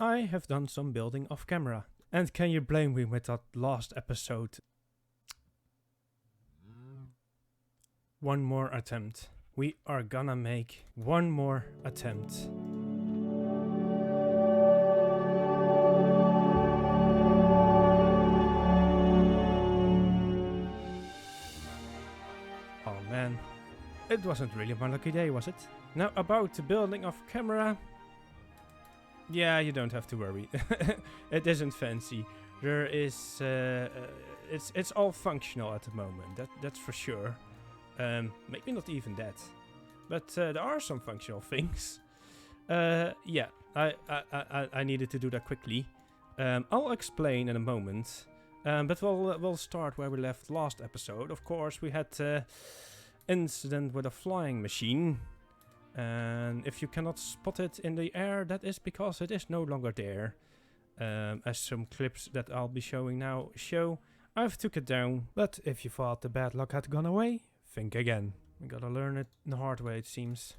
I have done some building off camera. And can you blame me with that last episode? One more attempt. We are gonna make one more attempt. Oh man, it wasn't really my lucky day, was it? Now about the building off camera. Yeah, you don't have to worry. It isn't fancy. There is, it's all functional at the moment. That's for sure. Maybe not even that, but there are some functional things. Yeah, I needed to do that quickly. I'll explain in a moment. But we'll start where we left last episode. Of course, we had incident with a flying machine. And if you cannot spot it in the air, that is because it is no longer there. As some clips that I'll be showing now show, I've took it down. But if you thought the bad luck had gone away, think again. We gotta learn it the hard way, it seems.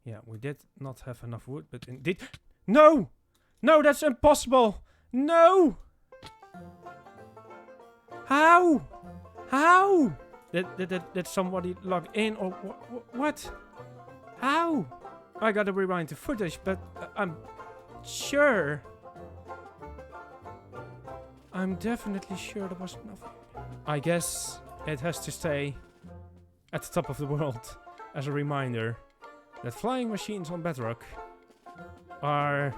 Yeah, we did not have enough wood, but indeed... No! No, that's impossible! No! How? How? Did somebody log in or what? How? I gotta rewind the footage, but I'm sure. I'm definitely sure there was nothing. I guess it has to stay at the top of the world as a reminder that flying machines on Bedrock are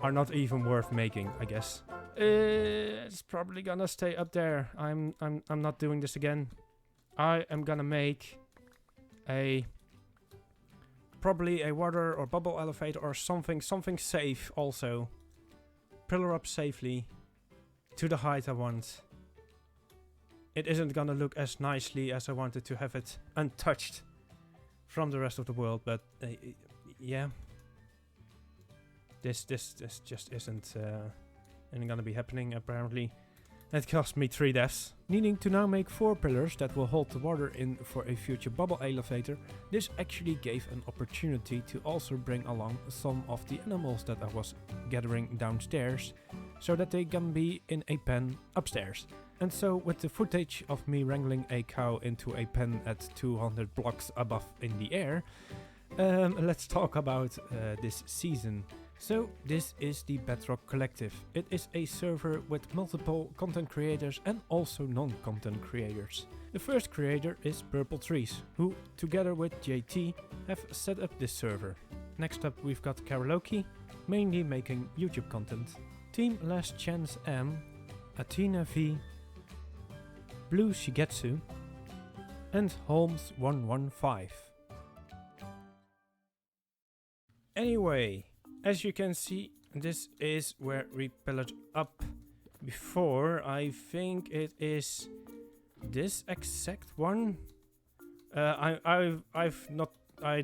not even worth making, I guess. It's probably gonna stay up there. I'm not doing this again. I am gonna make probably a water or bubble elevator or something safe also. Pillar up safely to the height I want. It isn't gonna look as nicely as I wanted to have it untouched from the rest of the world, but yeah. This just isn't gonna be happening apparently. It cost me 3 deaths. Needing to now make 4 pillars that will hold the water in for a future bubble elevator, this actually gave an opportunity to also bring along some of the animals that I was gathering downstairs, so that they can be in a pen upstairs. And so with the footage of me wrangling a cow into a pen at 200 blocks above in the air, let's talk about this season. So this is the Bedrock Collective. It is a server with multiple content creators and also non-content creators. The first creator is Purple Trees, who together with JT have set up this server. Next up we've got Karaoke, mainly making YouTube content. Team Last Chance M, Athena V, Blue Shigetsu, and Holmes 115. Anyway, as you can see, this is where we pillared up before. I think it is this exact one. I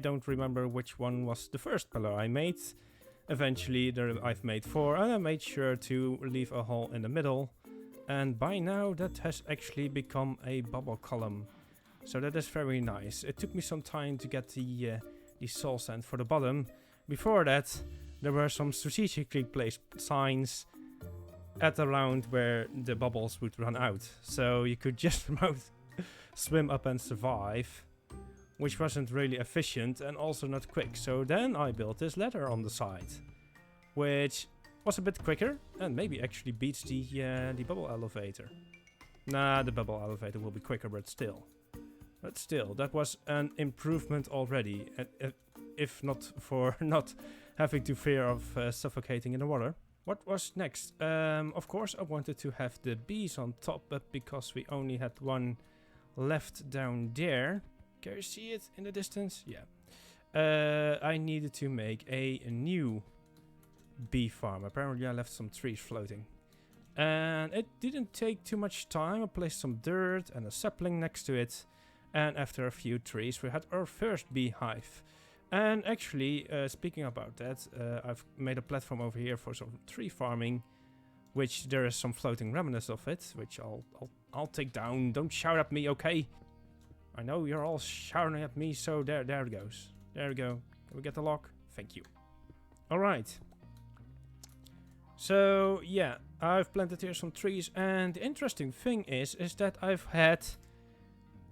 don't remember which one was the first pillar I made. Eventually I've made 4 and I made sure to leave a hole in the middle. And by now that has actually become a bubble column. So that is very nice. It took me some time to get the soul sand for the bottom. Before that, there were some strategically placed signs at around where the bubbles would run out. So you could just about swim up and survive, which wasn't really efficient and also not quick. So then I built this ladder on the side, which was a bit quicker and maybe actually beats the bubble elevator. Nah, the bubble elevator will be quicker, but still. That was an improvement already, if not for not having to fear of suffocating in the water. What was next? Of course, I wanted to have the bees on top, but because we only had one left down there, can you see it in the distance? Yeah. I needed to make a new bee farm. Apparently, I left some trees floating. And it didn't take too much time. I placed some dirt and a sapling next to it. And after a few trees, we had our first beehive. And actually, speaking about that, I've made a platform over here for some tree farming, which there is some floating remnants of it, which I'll take down. Don't shout at me, okay? I know you're all shouting at me, so there it goes. There we go. Can we get the lock? Thank you. All right. So yeah, I've planted here some trees, and the interesting thing is that I've had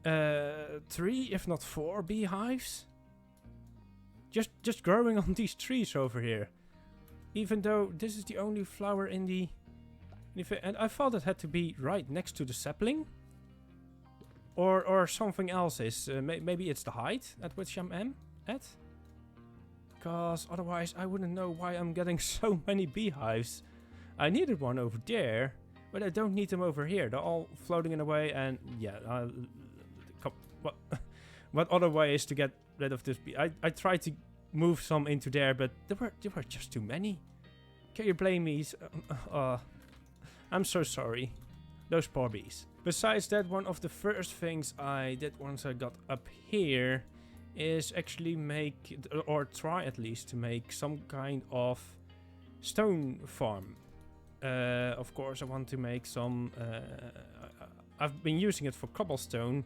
3, if not 4 beehives just growing on these trees over here. Even though this is the only flower in the and I thought it had to be right next to the sapling, or something else is. Maybe it's the height at which I'm at. Because otherwise I wouldn't know why I'm getting so many beehives. I needed one over there, but I don't need them over here. They're all floating in a way, and yeah, what other way is to get rid of this bee? I tried to move some into there, but there were just too many. Can you blame me? I'm so sorry. Those poor bees. Besides that, one of the first things I did once I got up here is actually make, or try at least to make, some kind of stone farm. Of course I want to make some, I've been using it for cobblestone,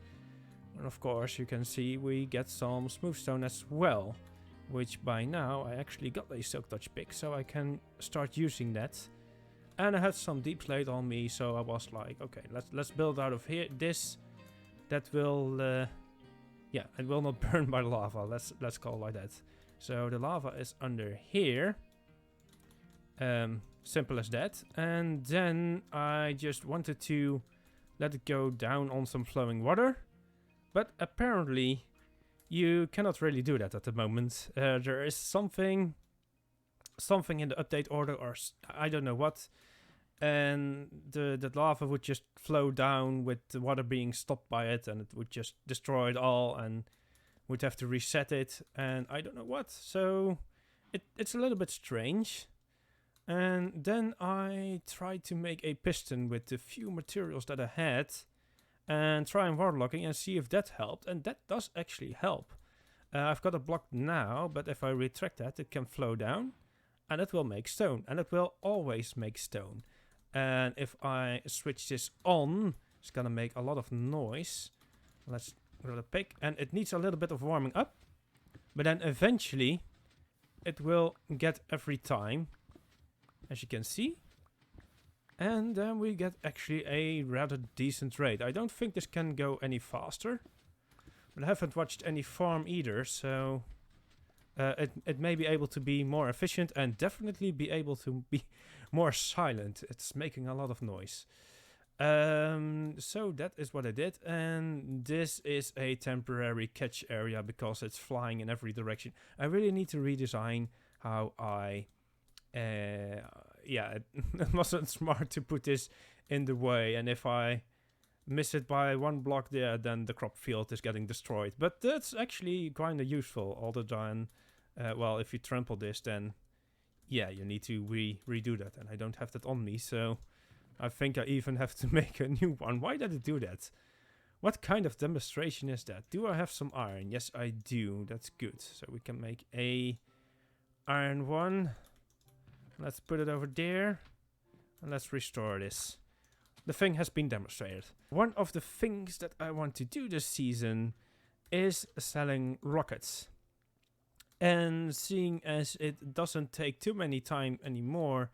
and of course you can see we get some smooth stone as well, which by now I actually got a silk touch pick, so I can start using that. And I had some deep slate on me, so I was like, okay, let's build out of here this that will yeah, it will not burn by lava. Let's call it like that. So the lava is under here. Simple as that. And then I just wanted to let it go down on some flowing water. But apparently you cannot really do that at the moment. There is something in the update order, or I don't know what. And the lava would just flow down with the water being stopped by it, and it would just destroy it all, and would have to reset it, and I don't know what. So it's a little bit strange. And then I tried to make a piston with the few materials that I had, and try and waterlogging and see if that helped, and that does actually help. I've got a block now, but if I retract that, it can flow down, and it will make stone, and it will always make stone. And if I switch this on, it's gonna make a lot of noise. Let's go to pick, and it needs a little bit of warming up, but then eventually it will get every time, as you can see. And then we get actually a rather decent rate. I don't think this can go any faster, but I haven't watched any farm either, so it may be able to be more efficient, and definitely be able to be more silent. It's making a lot of noise. So that is what I did, and this is a temporary catch area because it's flying in every direction. I really need to redesign how I yeah, it wasn't smart to put this in the way, and if I miss it by one block there, then the crop field is getting destroyed. But that's actually kind of useful, other than well, if you trample this, then yeah, you need to redo that, and I don't have that on me, so I think I even have to make a new one. Why did it do that? What kind of demonstration is that? Do I have some iron? Yes, I do. That's good. So we can make a iron one. Let's put it over there, and let's restore this. The thing has been demonstrated. One of the things that I want to do this season is selling rockets. And seeing as it doesn't take too many time anymore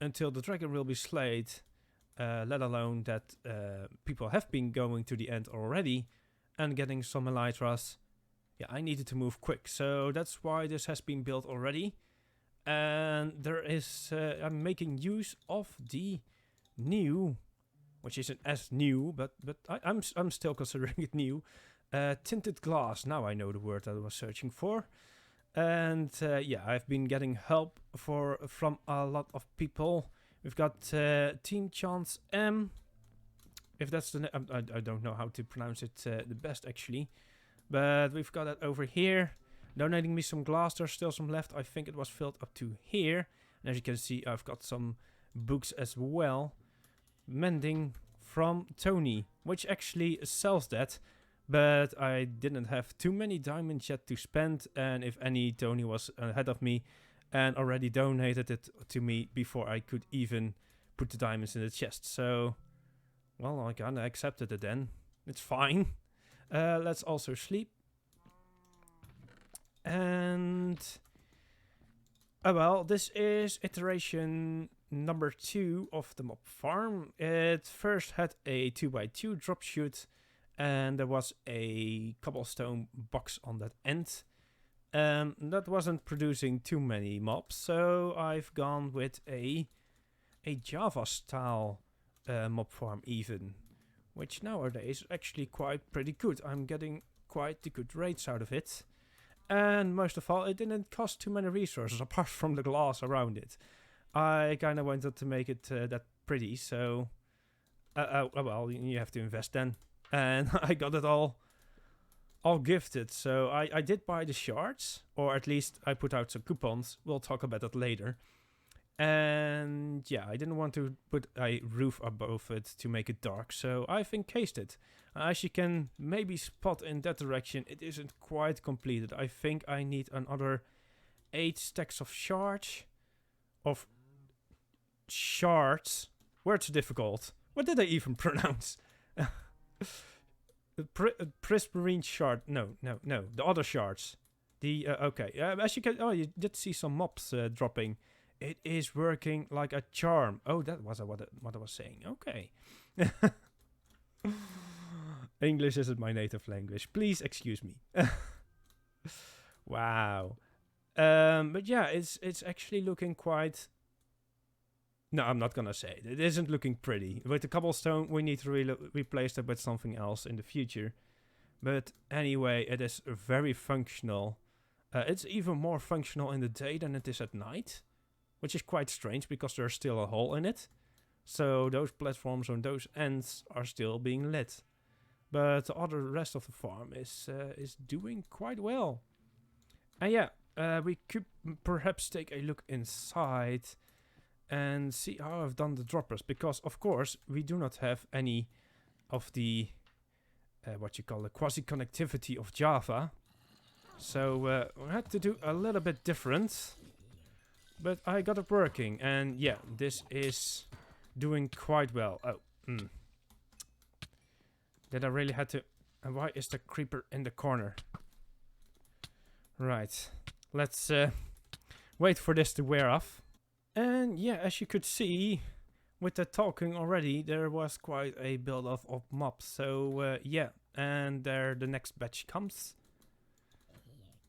until the dragon will be slayed, let alone that people have been going to the end already and getting some elytras, yeah, I needed to move quick. So that's why this has been built already. And there is, I'm making use of the new, which isn't as new, but I'm still considering it new, tinted glass. Now I know the word I was searching for. And yeah, I've been getting help from a lot of people. We've got Team Chance M, if that's the I don't know how to pronounce it the best actually, but we've got it over here, donating me some glass. There's still some left. I think it was filled up to here, and as you can see, I've got some books as well. Mending from Tony, which actually sells that. But I didn't have too many diamonds yet to spend, and if any, Tony was ahead of me and already donated it to me before I could even put the diamonds in the chest. So, well, I kinda accepted it then. It's fine. Let's also sleep. And, oh well, this is iteration number 2 of the mob farm. It first had a 2x2 drop chute, and there was a cobblestone box on that end. That wasn't producing too many mobs, so I've gone with a Java style mob farm even, which nowadays is actually quite pretty good. I'm getting quite the good rates out of it. And most of all, it didn't cost too many resources apart from the glass around it. I kind of wanted to make it that pretty, so well, you have to invest then. And I got it all gifted, so I did buy the shards, or at least I put out some coupons. We'll talk about that later. And yeah, I didn't want to put a roof above it to make it dark, so I've encased it. As you can maybe spot in that direction, it isn't quite completed. I think I need another 8 stacks of shards. Words are difficult. What did I even pronounce? Prismarine shard. No. The other shards. Okay. As you can... Oh, you did see some mobs dropping. It is working like a charm. Oh, that was what I was saying. Okay. English isn't my native language. Please excuse me. Wow. But yeah, it's actually looking quite... No, I'm not gonna say it. It isn't looking pretty. With the cobblestone, we need to replace that with something else in the future. But anyway, it is very functional. It's even more functional in the day than it is at night, which is quite strange because there's still a hole in it. So those platforms on those ends are still being lit. But the rest of the farm is doing quite well. And yeah, we could perhaps take a look inside and see how I've done the droppers, because of course we do not have any of the what you call the quasi-connectivity of Java. So we had to do a little bit different, but I got it working, and yeah, this is doing quite well. Oh, Did I really had to... And why is the creeper in the corner? Right, let's wait for this to wear off. And yeah, as you could see, with the talking already, there was quite a build-up of mobs. So yeah, and there the next batch comes.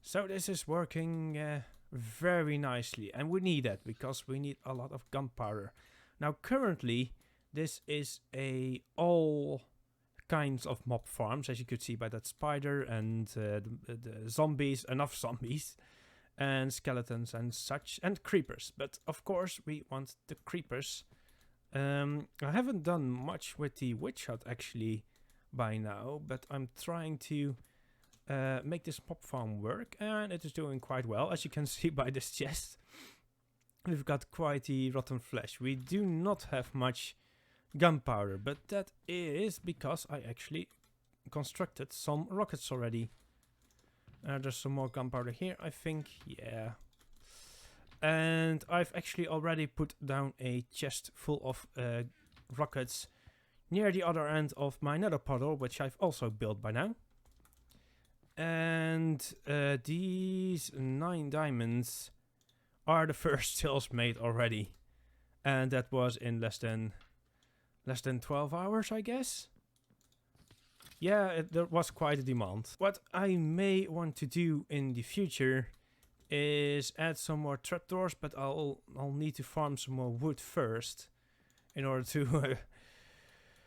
So this is working very nicely, and we need that because we need a lot of gunpowder. Now currently, this is all kinds of mob farms, as you could see by that spider and the zombies, enough zombies. And skeletons and such, and creepers. But of course we want the creepers. I haven't done much with the witch hut actually by now, but I'm trying to make this mob farm work, and it is doing quite well, as you can see by this chest. We've got quite the rotten flesh. We do not have much gunpowder, but that is because I actually constructed some rockets already. There's some more gunpowder here, I think. Yeah. And I've actually already put down a chest full of rockets near the other end of my nether portal, which I've also built by now. And these 9 diamonds are the first sales made already. And that was in less than 12 hours, I guess. Yeah, there was quite a demand. What I may want to do in the future is add some more trapdoors, but I'll need to farm some more wood first in order to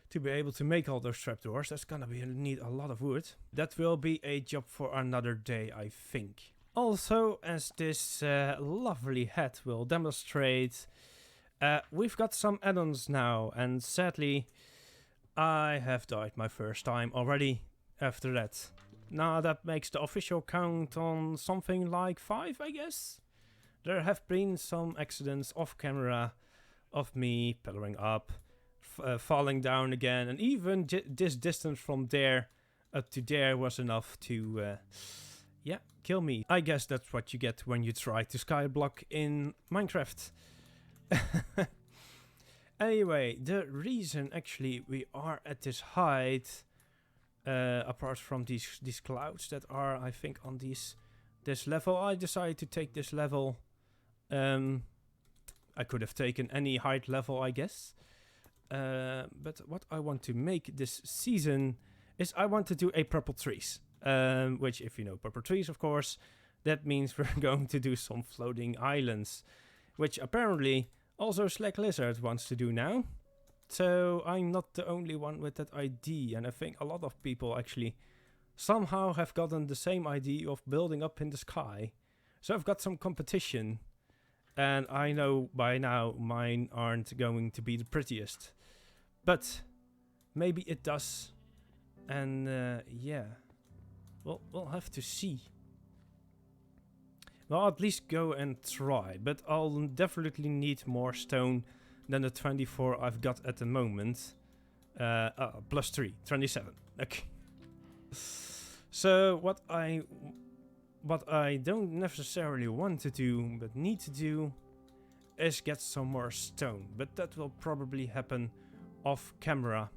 to be able to make all those trapdoors. That's gonna need a lot of wood. That will be a job for another day, I think. Also, as this lovely hat will demonstrate, we've got some add-ons now, and sadly I have died my first time already after that. Now that makes the official count on something like 5, I guess. There have been some accidents off camera of me pillaring up, falling down again, and even this distance from there up to there was enough to, yeah, kill me. I guess that's what you get when you try to skyblock in Minecraft. Anyway, the reason actually we are at this height, apart from these clouds that are, I think, on this level, I decided to take this level. I I could have taken any height level, I guess. But what I want to make this season is I want to do a purple trees. Which, if you know purple trees, of course, that means we're going to do some floating islands. Which apparently also Slack Lizard wants to do now. So I'm not the only one with that idea. And I think a lot of people actually somehow have gotten the same idea of building up in the sky. So I've got some competition. And I know by now mine aren't going to be the prettiest. But maybe it does. And yeah. Well, we'll have to see. Well, at least go and try. But I'll definitely need more stone than the 24 I've got at the moment. Plus 3, 27. Okay. So what I don't necessarily want to do, but need to do, is get some more stone. But that will probably happen off camera.